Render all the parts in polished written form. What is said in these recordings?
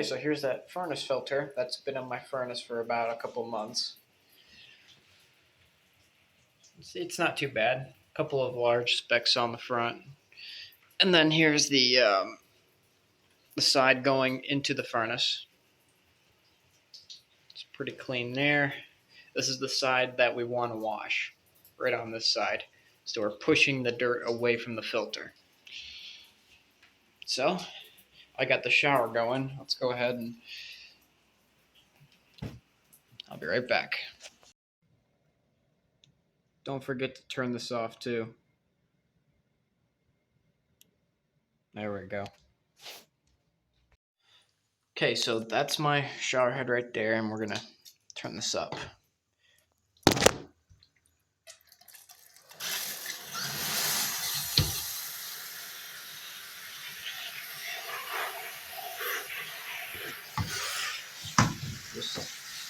so here's that furnace filter that's been in my furnace for about a couple months. It's not too bad. A couple of large specks on the front. And then here's the side going into the furnace. It's pretty clean there. This is the side that we want to wash, right on this side. So we're pushing the dirt away from the filter. So I got the shower going. Let's go ahead and I'll be right back. Don't forget to turn this off too. There we go. Okay, so that's my shower head right there, and we're gonna turn this up.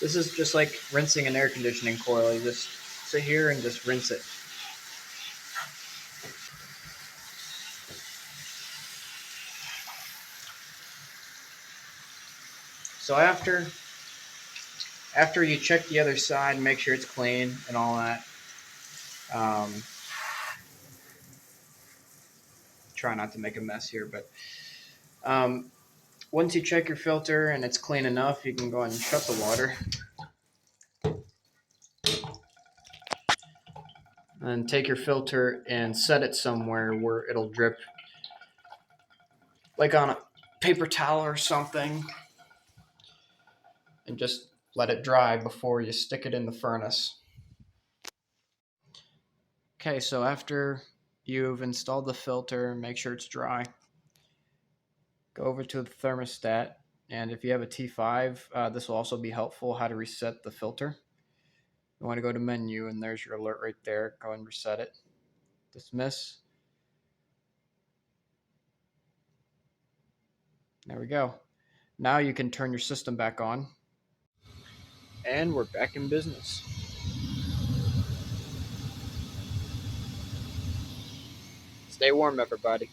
This is just like rinsing an air conditioning coil. You just sit here and just rinse it. So after you check the other side, make sure it's clean and all that. Try not to make a mess here, but once you check your filter and it's clean enough, you can go ahead and shut the water. And take your filter and set it somewhere where it'll drip, like on a paper towel or something, and just let it dry before you stick it in the furnace. Okay, so after you've installed the filter, make sure it's dry. Go over to the thermostat, and if you have a T5, this will also be helpful, how to reset the filter. You want to go to menu, and there's your alert right there. Go and reset it. Dismiss. There we go. Now you can turn your system back on. And we're back in business. Stay warm, everybody.